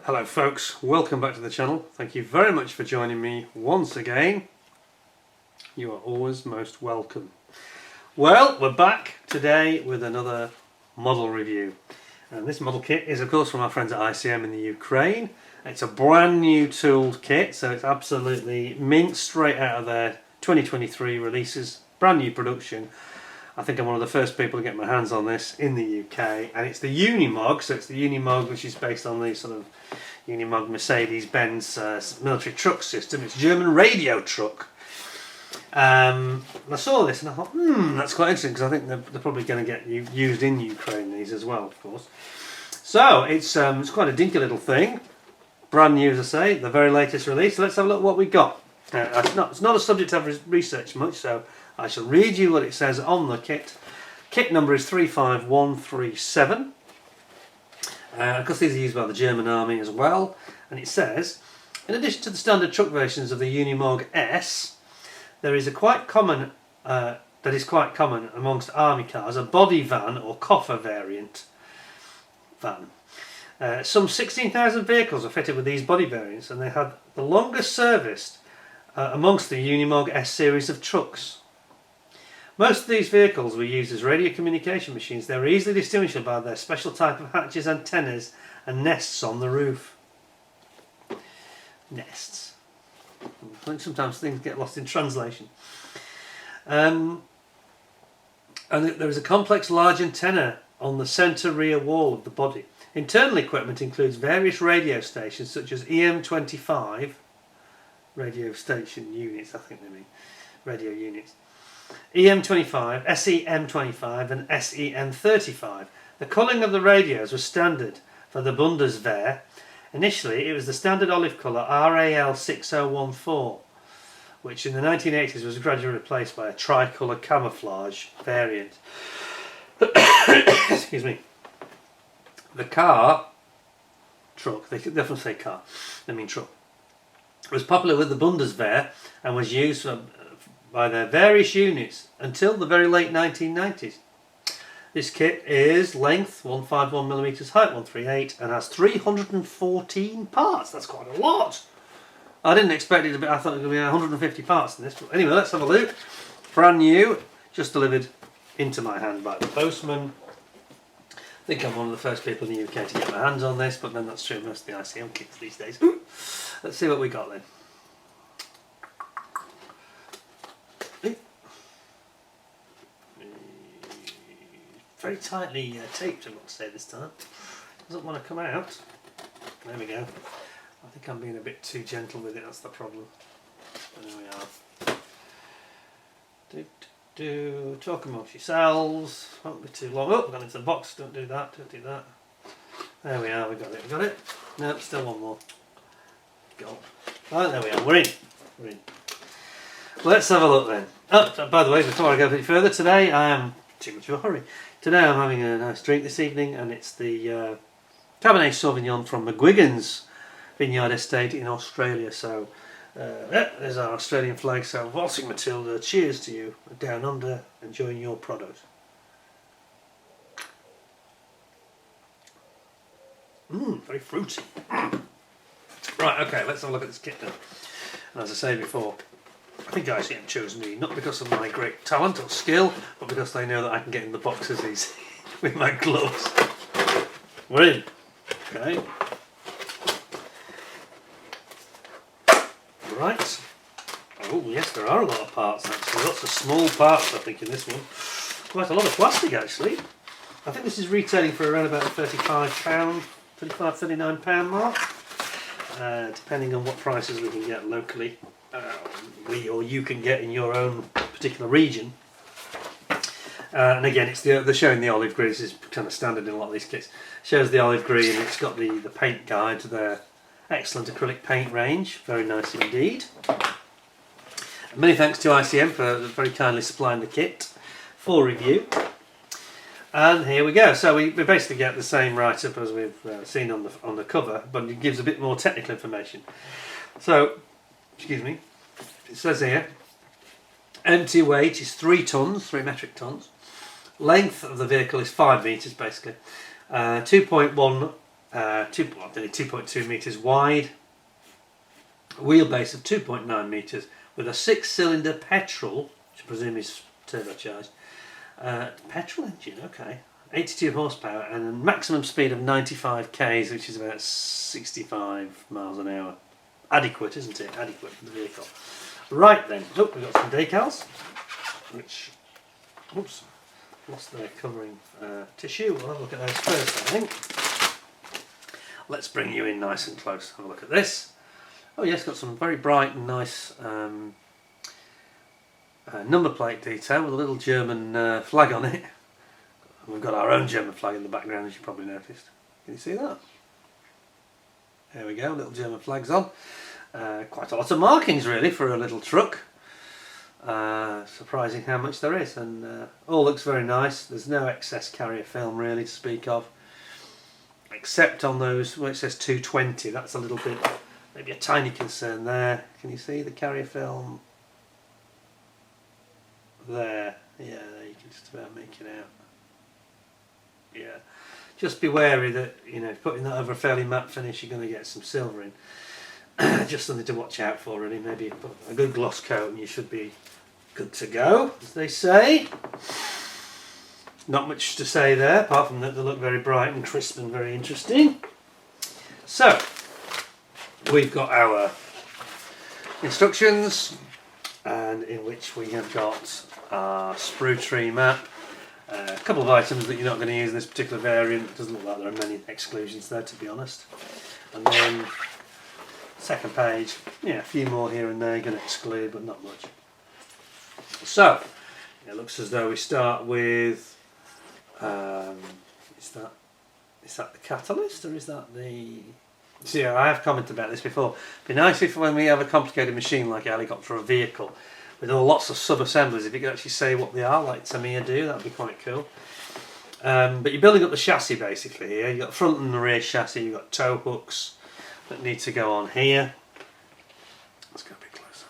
Hello folks, welcome back to the channel. Thank you very much for joining me once again. You are always most welcome. Well, we're back today with another model review. And this model kit is of course from our friends at ICM in the Ukraine. It's a brand new tooled kit, so it's absolutely mint straight out of their 2023 releases. Brand new production. I think I'm one of the first people to get my hands on this in the UK, and it's the Unimog, so it's the Unimog which is based on the sort of Unimog Mercedes-Benz military truck system. It's German radio truck. I saw this and I thought, that's quite interesting, because I think they're probably going to get used in Ukraine, these as well, of course. So it's quite a dinky little thing, brand new as I say, the very latest release. So let's have a look at what we got. It's not a subject I've researched much, so I shall read you what it says on the kit. Kit number is 35137. Of course these are used by the German army as well. And it says, in addition to the standard truck versions of the Unimog S, there is quite common amongst army cars, a body van or coffer variant van. Some 16,000 vehicles are fitted with these body variants, and they have the longest serviced amongst the Unimog S series of trucks. Most of these vehicles were used as radio communication machines. They were easily distinguishable by their special type of hatches, antennas and nests on the roof. Nests. I think sometimes things get lost in translation. And there is a complex large antenna on the centre rear wall of the body. Internal equipment includes various radio stations such as EM25, radio station units, I think they mean, radio units. EM25, SEM25 and SEM35. The colouring of the radios was standard for the Bundeswehr. Initially it was the standard olive colour RAL6014, which in the 1980s was gradually replaced by a tricolour camouflage variant. Excuse me. The truck, they definitely say car, they mean truck, was popular with the Bundeswehr and was used by their various units until the very late 1990s. This kit is length 151mm, height 138, and has 314 parts. That's quite a lot. I didn't expect it to be, I thought it was going to be 150 parts in this. But anyway, let's have a look. Brand new, just delivered into my hand by the postman. I think I'm one of the first people in the UK to get my hands on this, but then that's true of most of the ICM kits these days. Let's see what we got then. Very tightly taped, I must say, this time. Doesn't want to come out. There we go. I think I'm being a bit too gentle with it, that's the problem. There we are. Talk amongst yourselves. Won't be too long. Oh, I've gone into the box. Don't do that. Don't do that. There we are. We got it. We got it. No, still one more. Go. Right, there we are. We're in. We're in. Let's have a look then. Oh, by the way, before I go any further, today I am too much of a hurry. Today I'm having a nice drink this evening, and it's the Cabernet Sauvignon from McGuigan's Vineyard Estate in Australia. So there's our Australian flag. So Waltzing Matilda, cheers to you down under, enjoying your product. Very fruity. Right, okay, let's have a look at this kit then. And as I say before, I think ICM chose me, not because of my great talent or skill, but because they know that I can get in the boxes easy with my gloves. We're in. Okay. Right. Oh yes, there are a lot of parts actually. Lots of small parts I think in this one. Quite a lot of plastic actually. I think this is retailing for around about the £35, £39 mark. Depending on what prices we can get locally. We or you can get in your own particular region. And again, it's they're showing the olive green. This is kind of standard in a lot of these kits. Shows the olive green. It's got the paint guide to their excellent acrylic paint range. Very nice indeed. And many thanks to ICM for very kindly supplying the kit for review. And here we go. So we basically get the same write-up as we've seen on the cover, but it gives a bit more technical information. So, excuse me, it says here, empty weight is 3 metric tons. Length of the vehicle is 5 metres basically. 2.1 2.2 metres wide, wheelbase of 2.9 metres with a 6-cylinder petrol, which I presume is turbocharged, petrol engine, okay, 82 horsepower and a maximum speed of 95 k's, which is about 65 miles an hour. Adequate, isn't it? Adequate for the vehicle. Right then, look, we've got some decals, which, oops, lost their covering tissue. We'll have a look at those first, I think. Let's bring you in nice and close. Have a look at this. Oh yes, got some very bright and nice number plate detail with a little German flag on it. We've got our own German flag in the background, as you probably noticed. Can you see that? There we go, little German flags on. Quite a lot of markings really for a little truck. Surprising how much there is, and all looks very nice. There's no excess carrier film really to speak of, except on those where it says 220. That's a little bit, maybe a tiny concern there. Can you see the carrier film there? Yeah, there you can just about make it out. Yeah, just be wary that, you know, putting that over a fairly matte finish, you're going to get some silver in. Just something to watch out for really. Maybe put a good gloss coat and you should be good to go, as they say. Not much to say there, apart from that they look very bright and crisp and very interesting. So, we've got our instructions, and in which we have got our sprue tree map. A couple of items that you're not going to use in this particular variant. It doesn't look like there are many exclusions there, to be honest. And then, second page, yeah, a few more here and there you're going to exclude, but not much. So, it looks as though we start with, is that the catalyst, or is that the... See, I have commented about this before. It'd be nice if when we have a complicated machine like a helicopter or a vehicle, with all lots of sub-assemblies, if you could actually say what they are, like Tamiya do, that would be quite cool. But you're building up the chassis basically here. You've got front and rear chassis, you've got tow hooks that need to go on here. Let's go a bit closer.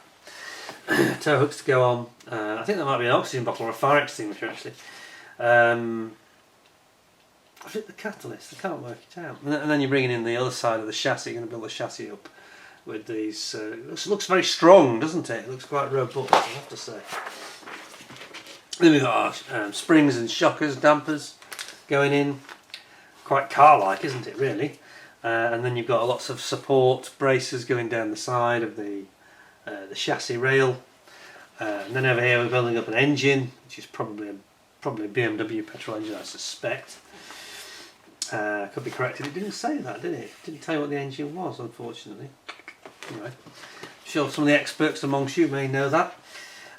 Tow hooks to go on. I think there might be an oxygen bottle or a fire extinguisher actually. I think the catalyst, I can't work it out. And then you're bringing in the other side of the chassis, you're going to build the chassis up with these. It looks very strong, doesn't it? It looks quite robust, I have to say. Then we've got our springs and shockers, dampers going in. Quite car-like, isn't it, really? And then you've got lots of support braces going down the side of the chassis rail. And then over here we're building up an engine, which is probably a BMW petrol engine, I suspect. Could be corrected. It didn't say that, did it? It didn't tell you what the engine was, unfortunately. Anyway, I'm sure some of the experts amongst you may know that.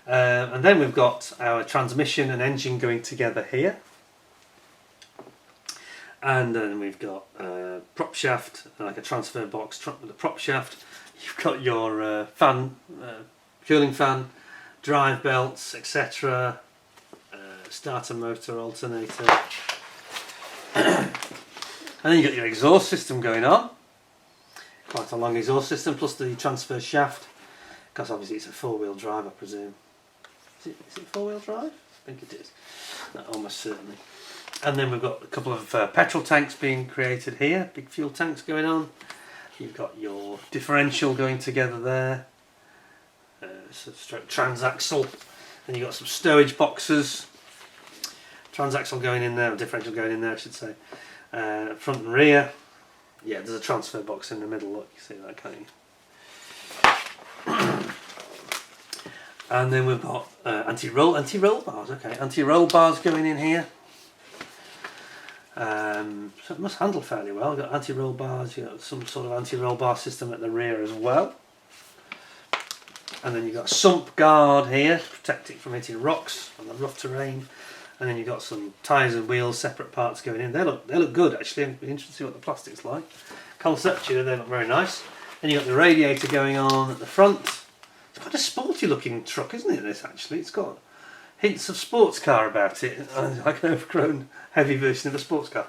And then we've got our transmission and engine going together here. And then we've got a prop shaft, like a transfer box with a prop shaft. You've got your fan, cooling fan, drive belts, etc. Starter motor, alternator. And then you've got your exhaust system going on. Quite a long exhaust system, plus the transfer shaft, because obviously it's a four-wheel drive, I presume. Is it four-wheel drive? I think it is. No, almost certainly. And then we've got a couple of petrol tanks being created here, big fuel tanks going on. You've got your differential going together there, transaxle. Then you've got some stowage boxes, transaxle going in there, or differential going in there I should say. Front and rear. Yeah, there's a transfer box in the middle, look, you see that, can't you? And then we've got anti-roll bars, okay, anti-roll bars going in here. So it must handle fairly well. We've got anti-roll bars, you've got some sort of anti-roll bar system at the rear as well. And then you've got a sump guard here to protect it from hitting rocks on the rough terrain. And then you've got some tyres and wheels, separate parts going in. They look good actually. I'd be interested to see what the plastic's like. Conceptually they look very nice. Then you've got the radiator going on at the front. It's quite a sporty looking truck, isn't it, this actually? It's got hints of sports car about it, like an overgrown heavy version of a sports car.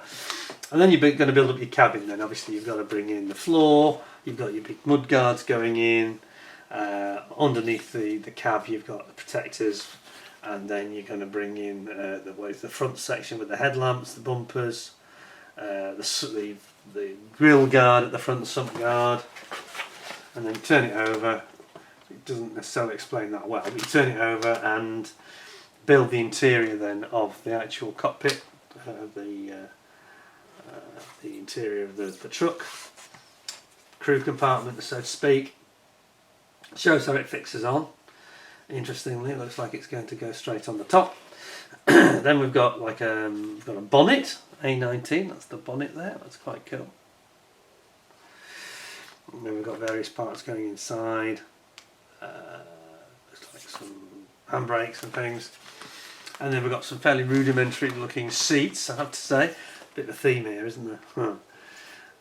And then you're going to build up your cabin then. Obviously you've got to bring in the floor, you've got your big mud guards going in. Underneath the cab you've got the protectors. And then you're going to bring in the front section with the headlamps, the bumpers, the the grill guard at the front, sump guard, and then turn it over. It doesn't necessarily explain that well, but you turn it over and build the interior then of the actual cockpit, the interior of the truck, crew compartment, so to speak. Shows how it fixes on. Interestingly, it looks like it's going to go straight on the top. Then we've got like we've got a bonnet, A19. That's the bonnet there. That's quite cool. And then we've got various parts going inside. Looks like some handbrakes and things. And then we've got some fairly rudimentary looking seats, I have to say. Bit of a theme here, isn't there?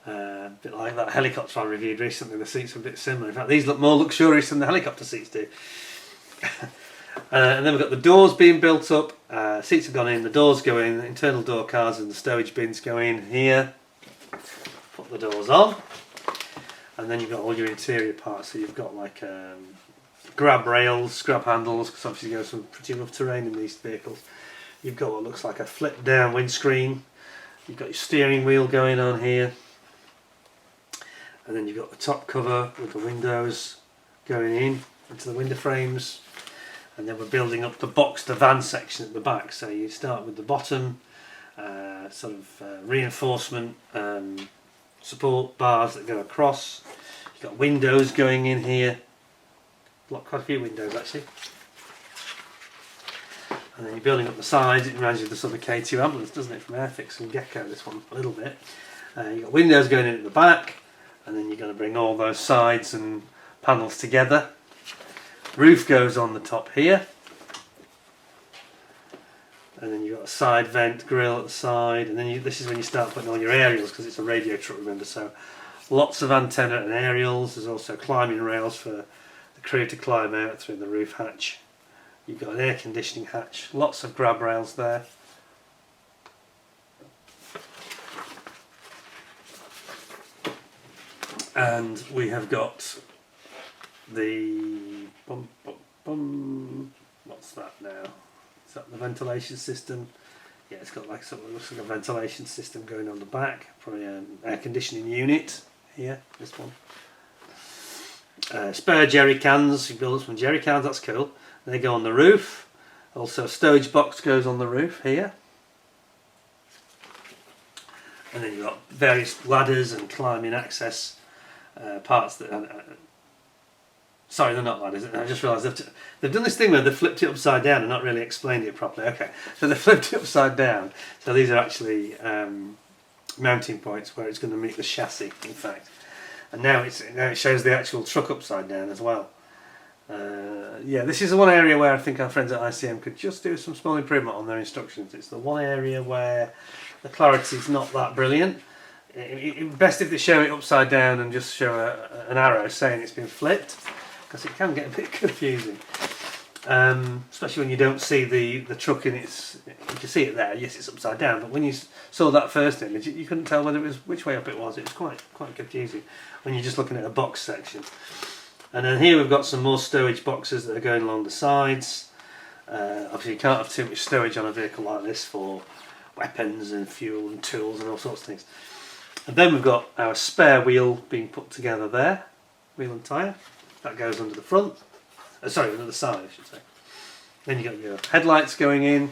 A bit like that helicopter I reviewed recently. The seats are a bit similar. In fact, these look more luxurious than the helicopter seats do. And then we've got the doors being built up. Seats have gone in, the doors go in, the internal door cards and the stowage bins go in here. Put the doors on. And then you've got all your interior parts. So you've got like grab rails, grab handles, because obviously you go some pretty rough terrain in these vehicles. You've got what looks like a flip down windscreen. You've got your steering wheel going on here. And then you've got the top cover with the windows going in into the window frames. And then we're building up the box, the van section at the back. So you start with the bottom, reinforcement support bars that go across. You've got windows going in here. Quite a few windows actually. And then you're building up the sides. It reminds you of the sort of K2 ambulance, doesn't it, from Airfix and Gecko, this one, a little bit. You've got windows going in at the back. And then you're going to bring all those sides and panels together. Roof goes on the top here. And then you've got a side vent grill at the side. And then this is when you start putting all your aerials, because it's a radio truck, remember. So lots of antenna and aerials. There's also climbing rails for the crew to climb out through the roof hatch. You've got an air conditioning hatch. Lots of grab rails there. And we have got the what's that now? Is that the ventilation system? Yeah, it's got like something that looks like a ventilation system going on the back. Probably an air conditioning unit here. This one. Spare jerry cans. You build some jerry cans. That's cool. They go on the roof. Also, a stowage box goes on the roof here. And then you've got various ladders and climbing access. Parts that sorry, they're not ladders. I just realised they've done this thing where they've flipped it upside down and not really explained it properly. Okay, so they've flipped it upside down. So these are actually mounting points where it's going to meet the chassis, in fact. And now it shows the actual truck upside down as well. Yeah, this is the one area where I think our friends at ICM could just do some small improvement on their instructions. It's the one area where the clarity's not that brilliant. Best if they show it upside down and just show an arrow saying it's been flipped, because it can get a bit confusing, especially when you don't see the truck in its. You can see it there. Yes, it's upside down, but when you saw that first image, you couldn't tell whether it was which way up it was. It was quite confusing when you're just looking at a box section. And then here we've got some more stowage boxes that are going along the sides. Obviously, you can't have too much stowage on a vehicle like this for weapons and fuel and tools and all sorts of things. And then we've got our spare wheel being put together there, wheel and tyre. That goes under the front, under the side I should say. Then you've got your headlights going in.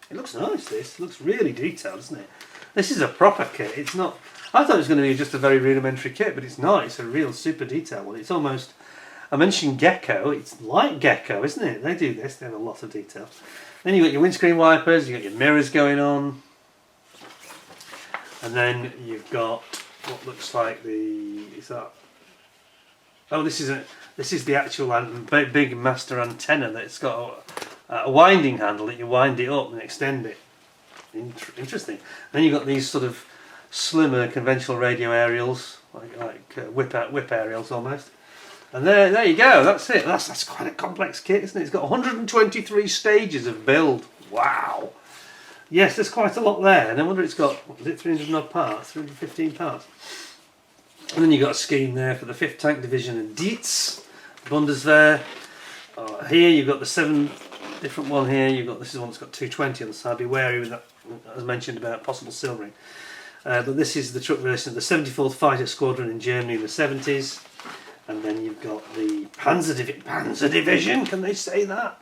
It looks nice, this. It looks really detailed, doesn't it? This is a proper kit. It's not. I thought it was going to be just a very rudimentary kit, but it's not. It's a real super detailed one. It's almost. I mentioned Gecko. It's like Gecko, isn't it? They do this. They have a lot of detail. Then you've got your windscreen wipers. You've got your mirrors going on. And then you've got what looks like this is the actual big master antenna that's got a winding handle that you wind it up and extend it. Interesting. Then you've got these sort of slimmer conventional radio aerials, like whip aerials almost. And there you go. That's it. That's quite a complex kit, isn't it? It's got 123 stages of build. Wow. Yes, there's quite a lot there. And I wonder it's got, what was it, 300 odd parts, 315 parts. And then you've got a scheme there for the 5th Tank Division and Dietz. Bundeswehr. Here you've got the 7 different one here. This is one that's got 220 on the side. Be wary with that, as mentioned, about possible silvering. But this is the truck released at the 74th Fighter Squadron in Germany in the 70s. And then you've got the Panzer Division, can they say that?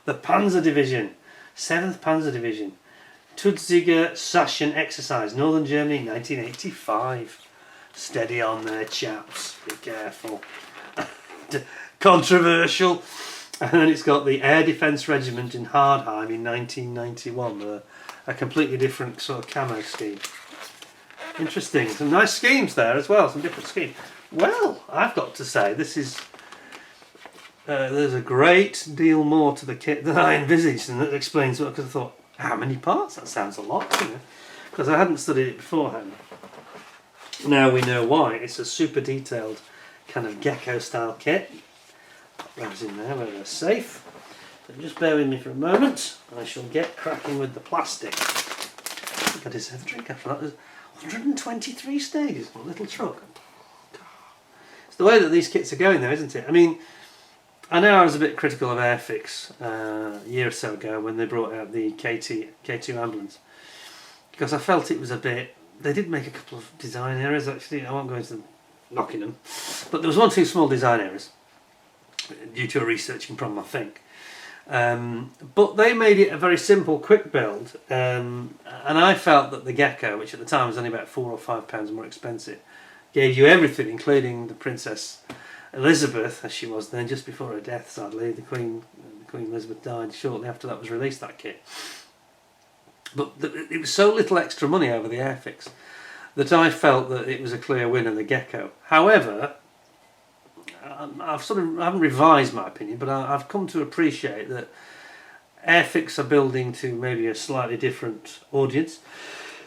The Panzer Division, 7th Panzer Division. Tudziger Sachsen exercise, Northern Germany, 1985. Steady on there, chaps, be careful. Controversial. And then it's got the Air Defence Regiment in Hardheim in 1991 with a completely different sort of camo scheme. Interesting, some nice schemes there as well, some different schemes. Well, I've got to say, this is there's a great deal more to the kit than I envisaged, and that explains what, because I thought, how many parts? That sounds a lot, because I hadn't studied it beforehand. Now we know why. It's a super detailed kind of gecko style kit. Put those in there where they're safe. So just bear with me for a moment. I shall get cracking with the plastic. I think I deserve a drink after that. There's 123 stages. What a little truck. It's the way that these kits are going though, isn't it? I mean, I know I was a bit critical of Airfix a year or so ago when they brought out the K2 ambulance, because I felt it was a bit... They did make a couple of design errors actually. I won't go into knocking them, but there was one or two small design errors due to a researching problem, I think. But they made it a very simple, quick build, and I felt that the Gecko, which at the time was only about £4 or £5 more expensive, gave you everything, including the Princess Elizabeth, as she was then, just before her death, sadly. The Queen Elizabeth died shortly after that was released, that kit. But it was so little extra money over the Airfix that I felt that it was a clear winner, the Gecko. However, I haven't revised my opinion, but I've come to appreciate that Airfix are building to maybe a slightly different audience.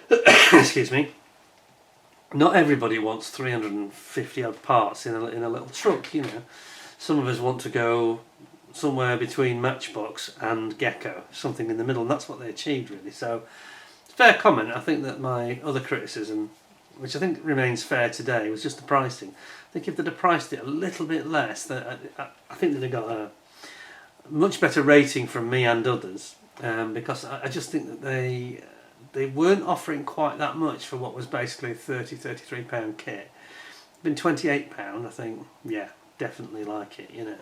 Excuse me. Not everybody wants 350 odd parts in a little truck, you know. Some of us want to go somewhere between Matchbox and Gecko, something in the middle, and that's what they achieved really. So, fair comment. I think that my other criticism, which I think remains fair today, was just the pricing. I think if they'd have priced it a little bit less, I think they'd have got a much better rating from me and others, because I just think that they weren't offering quite that much for what was basically a £33 kit. Been £28, I think, yeah, definitely like it, you know.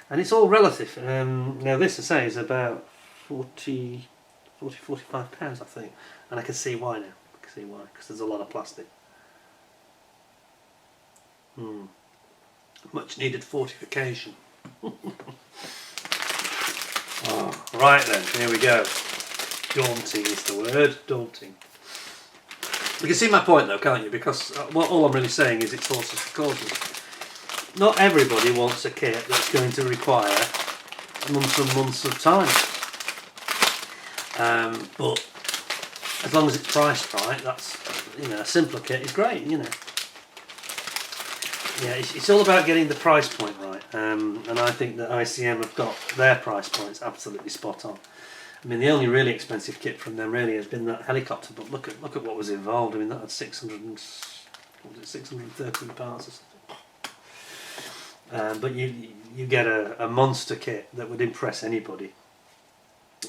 And it's all relative. Now this, I say, is about 45 pounds, I think, and I can see why now. I can see why, because there's a lot of plastic. Much needed fortification. Oh, right then, here we go. Daunting is the word, daunting. You can see my point though, can't you? Because all I'm really saying is it's horses for courses. Not everybody wants a kit that's going to require months and months of time. But as long as it's priced right, that's, you know, a simpler kit is great, you know. Yeah, it's all about getting the price point right, and I think that ICM have got their price points absolutely spot on. I mean, the only really expensive kit from them really has been that helicopter, but look at what was involved. I mean, that had 613 parts or something. But you get a monster kit that would impress anybody.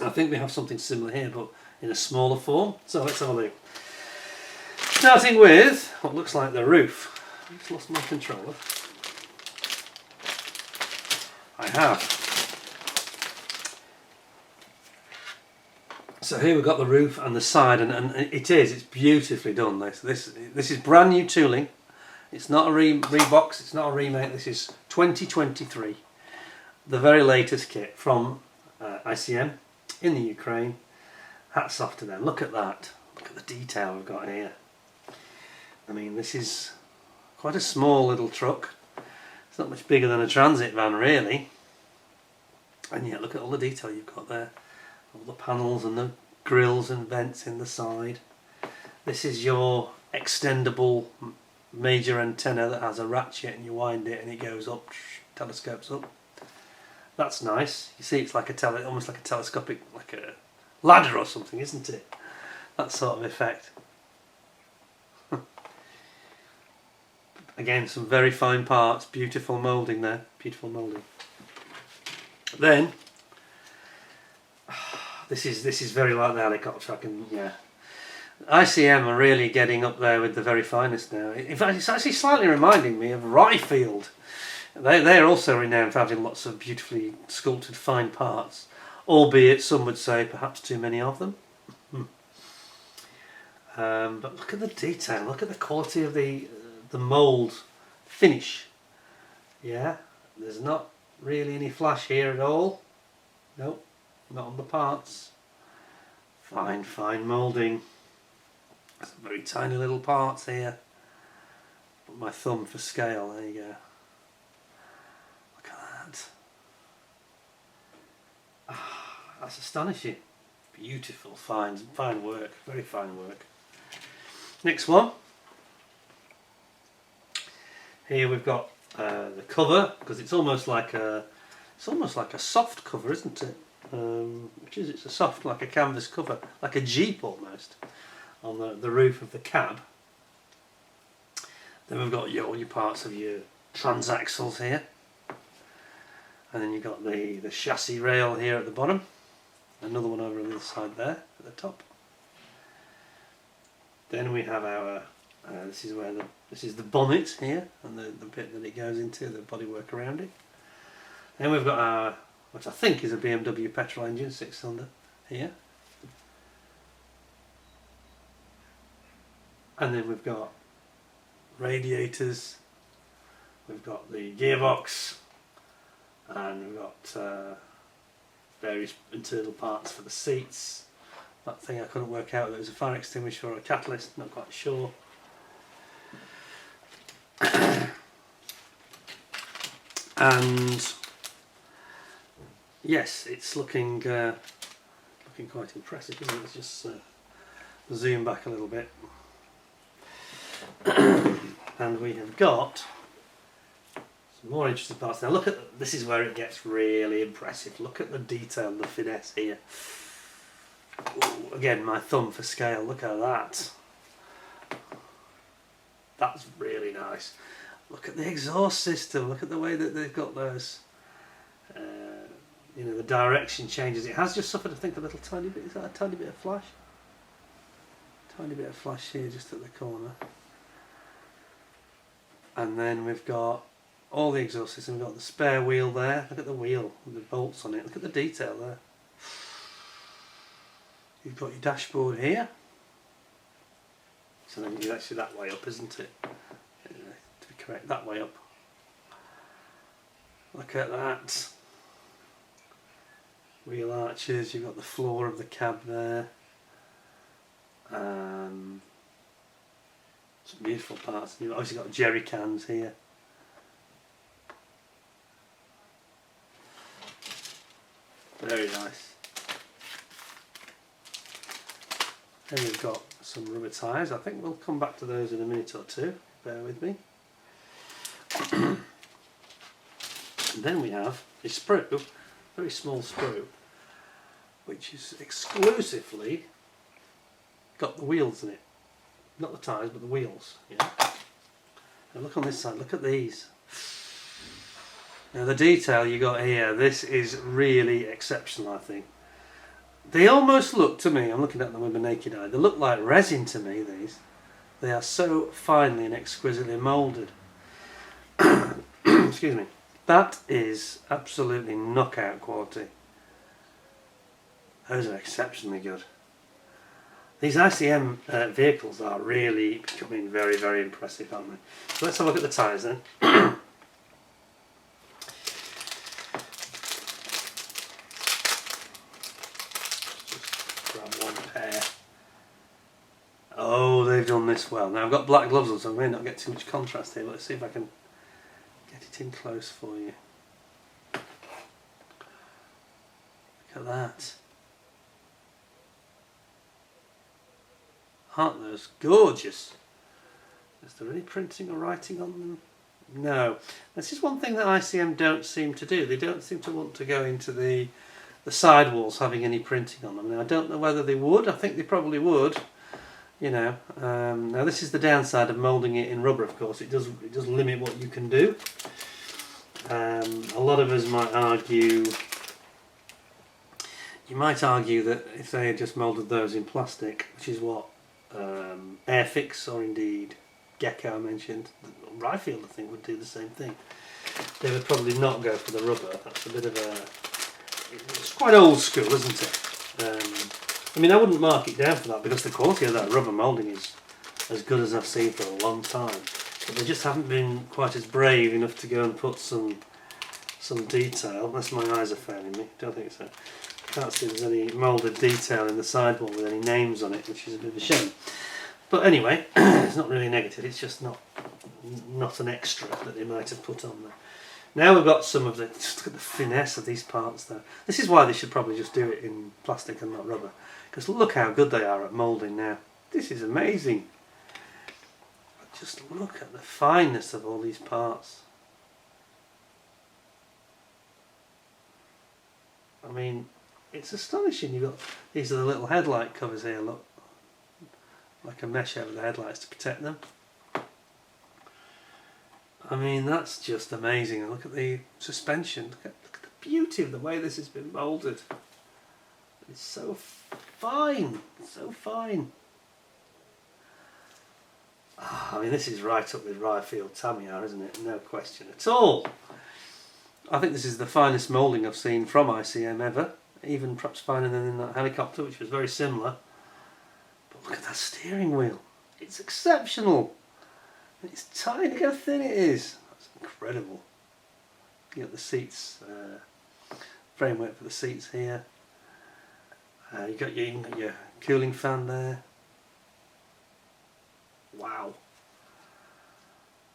I think we have something similar here, but in a smaller form. So let's have a look. Starting with what looks like the roof. I just lost my controller. I have. So here we've got the roof and the side, and it's beautifully done. This is brand new tooling. It's not a rebox, it's not a remake. This is 2023, the very latest kit from ICM in the Ukraine. Hats off to them. Look at that. Look at the detail we've got here. I mean, this is quite a small little truck. It's not much bigger than a transit van really. And yet look at all the detail you've got there. All the panels and the grills and vents in the side. This is your extendable major antenna that has a ratchet, and you wind it and it goes up, telescopes up. That's nice. You see, it's like almost like a telescopic, like a ladder or something, isn't it? That sort of effect. Again, some very fine parts, beautiful moulding there, beautiful moulding. Then this is very like the helicopter. ICM are really getting up there with the very finest now. In fact, it's actually slightly reminding me of Ryefield. They're also renowned for having lots of beautifully sculpted fine parts, albeit some would say perhaps too many of them. But look at the detail, look at the quality of the mould finish. Yeah, there's not really any flash here at all. Nope, not on the parts. Fine moulding. Some very tiny little parts here. Put my thumb for scale, there you go. Look at that. That's astonishing. Beautiful, fine work, very fine work. Next one. Here we've got the cover, because it's almost like a soft cover, isn't it? It's a soft, like a canvas cover, like a Jeep almost, on the roof of the cab. Then we've got all your parts of your transaxles here, and then you've got the chassis rail here at the bottom. Another one over on the other side there at the top. Then we have our this is the bonnet here, and the bit that it goes into, the bodywork around it. Then we've got our, which I think is a BMW petrol engine, 6-cylinder here. And then we've got radiators, we've got the gearbox, and we've got various internal parts for the seats. That thing I couldn't work out whether it was a fire extinguisher or a catalyst, not quite sure. And yes, it's looking quite impressive, isn't it? Let's just zoom back a little bit. And we have got some more interesting parts. Now look at, this is where it gets really impressive. Look at the detail and the finesse here. Ooh, again, my thumb for scale, look at that. That's really nice. Look at the exhaust system, look at the way that they've got those, you know, the direction changes. It has just suffered, I think, a little tiny bit, is that a tiny bit of flash? Tiny bit of flash here just at the corner. And then we've got all the exhaust system, we've got the spare wheel there, look at the wheel, with the bolts on it, look at the detail there. You've got your dashboard here. So then it's actually that way up, isn't it? To be correct, that way up. Look at that. Wheel arches, you've got the floor of the cab there. Some beautiful parts. You've obviously got jerry cans here. Very nice. Then we've got some rubber tyres. I think we'll come back to those in a minute or two. Bear with me. And then we have a sprue, very small sprue, which is exclusively got the wheels in it. Not the tyres, but the wheels. Yeah. Now look on this side, look at these. Now the detail you got here, this is really exceptional, I think. They almost look to me, I'm looking at them with my naked eye, they look like resin to me, these. They are so finely and exquisitely moulded. Excuse me. That is absolutely knockout quality. Those are exceptionally good. These ICM vehicles are really becoming very, very impressive, aren't they? So let's have a look at the tyres then. Just grab one pair. Oh, they've done this well. Now I've got black gloves on, so I may not get too much contrast here, but let's see if I can get it in close for you. Look at that. Aren't those gorgeous? Is there any printing or writing on them? No. This is one thing that ICM don't seem to do. They don't seem to want to go into the sidewalls having any printing on them. Now I don't know whether they would. I think they probably would. You know. Now this is the downside of moulding it in rubber. Of course, it does limit what you can do. A lot of us might argue. You might argue that if they had just moulded those in plastic, which is what Airfix or indeed Gecko I mentioned, Ryfield I think would do the same thing. They would probably not go for the rubber. That's a bit of a... It's quite old school, isn't it? I mean, I wouldn't mark it down for that because the quality of that rubber moulding is as good as I've seen for a long time. But they just haven't been quite as brave enough to go and put some detail. Unless my eyes are failing me. Don't think so. Can't see there's any moulded detail in the sidewall with any names on it, which is a bit of a shame. But anyway, it's not really negative. It's just not an extra that they might have put on there. Now we've got some of the... Just look at the finesse of these parts though. This is why they should probably just do it in plastic and not rubber. Because look how good they are at moulding now. This is amazing. Just look at the fineness of all these parts. I mean, it's astonishing. You've got... These are the little headlight covers here, look. Like a mesh over the headlights to protect them. I mean, that's just amazing. Look at the suspension. Look at the beauty of the way this has been moulded. It's so fine, so fine. I mean, this is right up with Ryfield Tamiya, isn't it? No question at all. I think this is the finest moulding I've seen from ICM ever. Even perhaps finer than in that helicopter, which was very similar. But look at that steering wheel. It's exceptional. It's tiny, look how thin it is. That's incredible. You got the seats, framework for the seats here. You got your cooling fan there. Wow.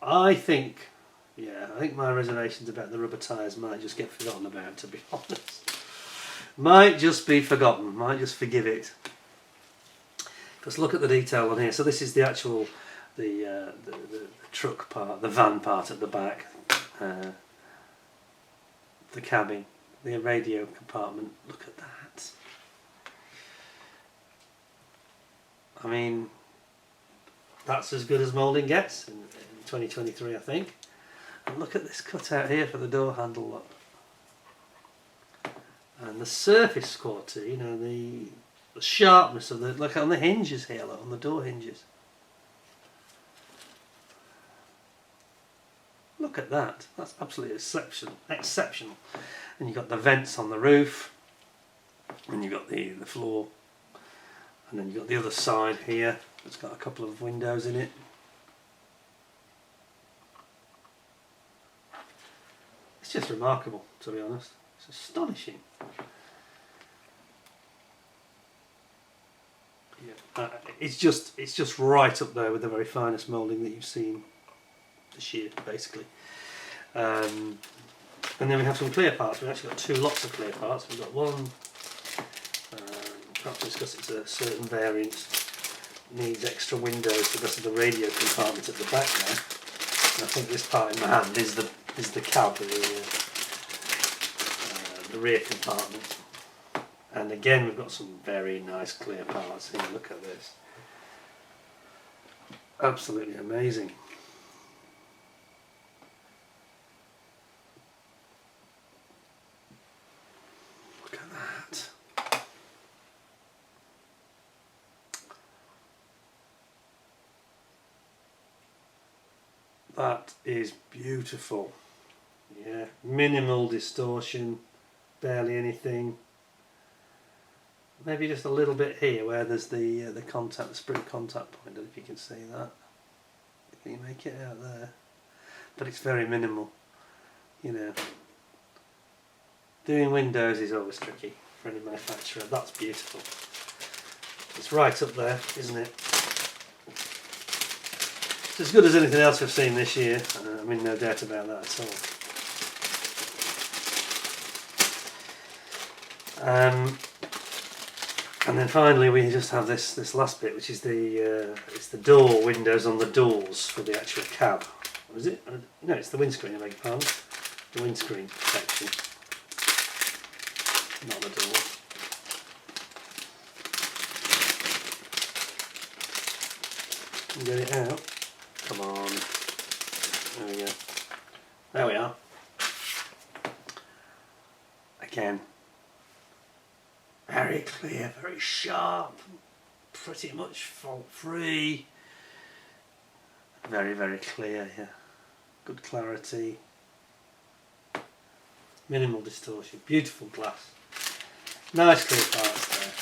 I think my reservations about the rubber tyres might just get forgotten about, to be honest. Might just be forgotten. Might just forgive it. Because look at the detail on here. So this is the actual the truck part, the van part at the back, the cabin, the radio compartment. Look at that. I mean, that's as good as moulding gets in 2023, I think. And look at this cutout here for the door handle, look. And the surface quality, you know, the sharpness of the, look on the hinges here, look, on the door hinges. Look at that. That's absolutely exceptional. And you've got the vents on the roof, and you've got the floor, and then you've got the other side here. It's got a couple of windows in it. It's just remarkable, to be honest. It's astonishing. Yeah, it's just right up there with the very finest moulding that you've seen this year, basically. And then we have some clear parts. We've actually got two lots of clear parts. We've got one, perhaps because it's a certain variant, needs extra windows because of the radio compartment at the back there. And I think this part in my hand is the cab, the rear compartment. And again, we've got some very nice clear parts here. Look at this. Absolutely amazing. Look at that. That is beautiful. Yeah, minimal distortion, barely anything. Maybe just a little bit here where there's the contact, the spring contact point. I don't know if you can see that. Can you make it out there? But it's very minimal. You know, doing windows is always tricky for any manufacturer. That's beautiful. It's right up there, isn't it? It's as good as anything else we've seen this year. I mean, no doubt about that at all. And then finally we just have this last bit, which is it's the door windows on the doors for the actual cab. Or is it? No, it's the windscreen, I beg your pardon. The windscreen section, not the door. Get it out. Come on. There we go. There we are. Again. Very clear, very sharp, pretty much fault free. Very, very clear here. Good clarity. Minimal distortion. Beautiful glass. Nice clear parts there.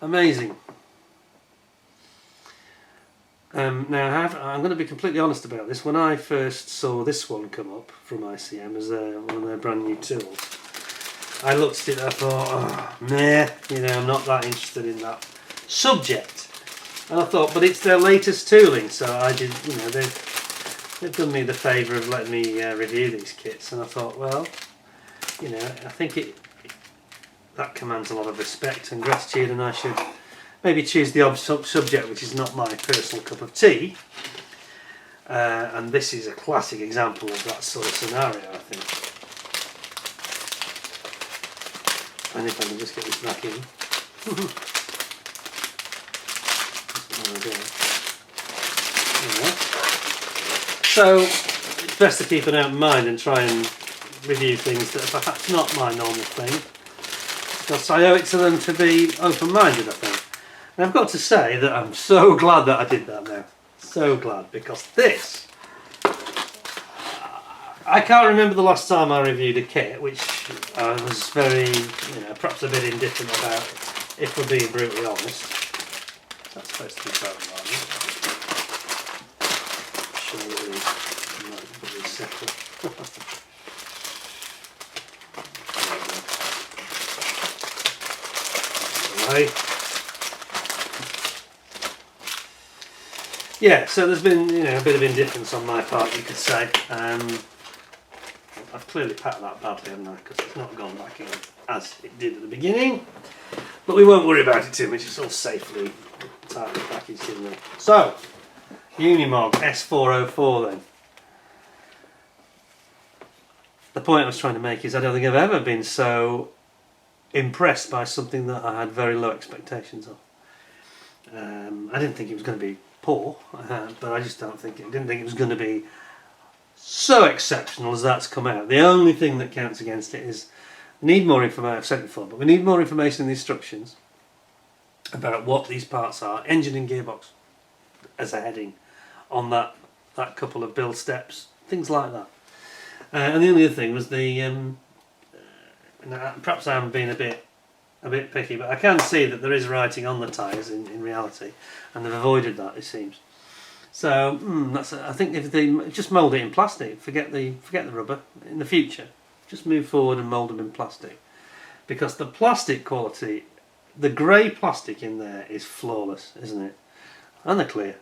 Amazing. Now I'm going to be completely honest about this. When I first saw this one come up from ICM as one of their brand new tools, I looked at it and I thought, oh, meh, you know, I'm not that interested in that subject. And I thought, but it's their latest tooling, so I did, you know, they've done me the favour of letting me review these kits, and I thought, well, you know, I think that commands a lot of respect and gratitude, and I should maybe choose the subject which is not my personal cup of tea. And this is a classic example of that sort of scenario, I think. And if I can just get this back in. So it's best to keep an open mind and try and review things that are perhaps not my normal thing, because I owe it to them to be open-minded, I think. And I've got to say that I'm so glad that I did that now. So glad, because this, I can't remember the last time I reviewed a kit which I was very, you know, perhaps a bit indifferent about, if we're being brutally honest. That's supposed to be broken, aren't it? Sure it is. I might put this separate. Right. Yeah, so there's been, you know, a bit of indifference on my part, you could say. I've clearly packed that badly, haven't I? Because it's not gone back in as it did at the beginning. But we won't worry about it too much. It's all safely tightly packaged in there. So, Unimog S404 then. The point I was trying to make is I don't think I've ever been so impressed by something that I had very low expectations of. I didn't think it was going to be poor, but I just didn't think it was going to be so exceptional as that's come out. The only thing that counts against it is we need more information. I've said it before, but we need more information in the instructions about what these parts are, engine and gearbox as a heading on that couple of build steps, things like that. And the only other thing was the perhaps I haven't been a bit picky, but I can see that there is writing on the tyres in reality, and they've avoided that, it seems. So I think if they just mould it in plastic, forget the rubber in the future, just move forward and mould them in plastic, because the plastic quality, the grey plastic in there is flawless, isn't it? And they're clear.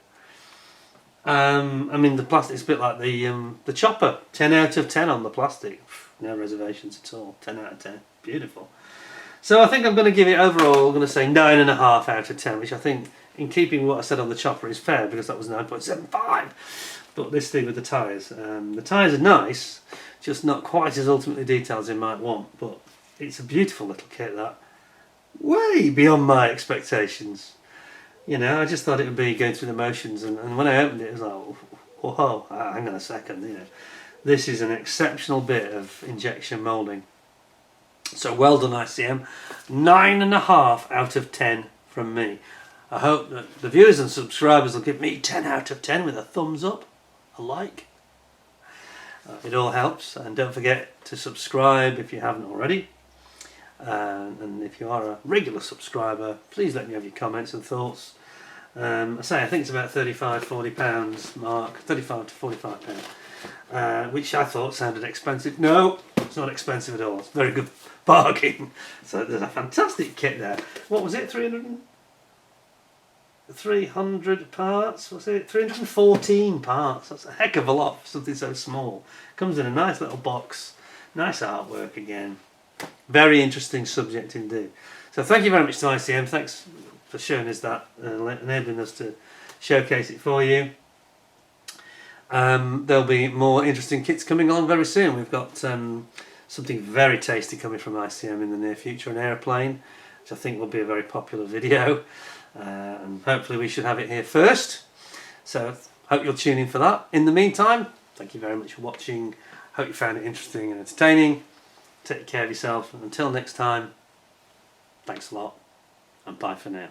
I mean, the plastic's a bit like the chopper. 10 out of 10 on the plastic. No reservations at all. 10 out of 10. Beautiful. So I think I'm going to give it overall, I'm going to say 9.5 out of 10, which I think, in keeping with what I said on the chopper, is fair, because that was 9.75. But this thing with the tyres. The tyres are nice, just not quite as ultimately detailed as you might want. But it's a beautiful little kit, that. Way beyond my expectations. You know, I just thought it would be going through the motions, and when I opened it, it was like, whoa, hang on a second, you know. This is an exceptional bit of injection moulding. So well done, ICM. 9.5 out of 10 from me. I hope that the viewers and subscribers will give me 10 out of 10 with a thumbs up, a like. It all helps, and don't forget to subscribe if you haven't already. And if you are a regular subscriber, please let me have your comments and thoughts. I think it's about £35-40 mark, 35 to £45, which I thought sounded expensive. No, it's not expensive at all. It's a very good bargain. So there's a fantastic kit there. What was it? 300 parts? What's it? 314 parts. That's a heck of a lot for something so small. Comes in a nice little box. Nice artwork again. Very interesting subject indeed. So thank you very much to ICM. Thanks for showing us that and enabling us to showcase it for you. There'll be more interesting kits coming on very soon. We've got something very tasty coming from ICM in the near future, an aeroplane, which I think will be a very popular video. And hopefully we should have it here first. So hope you'll tune in for that. In the meantime, thank you very much for watching. Hope you found it interesting and entertaining. Take care of yourself, and until next time, thanks a lot, and bye for now.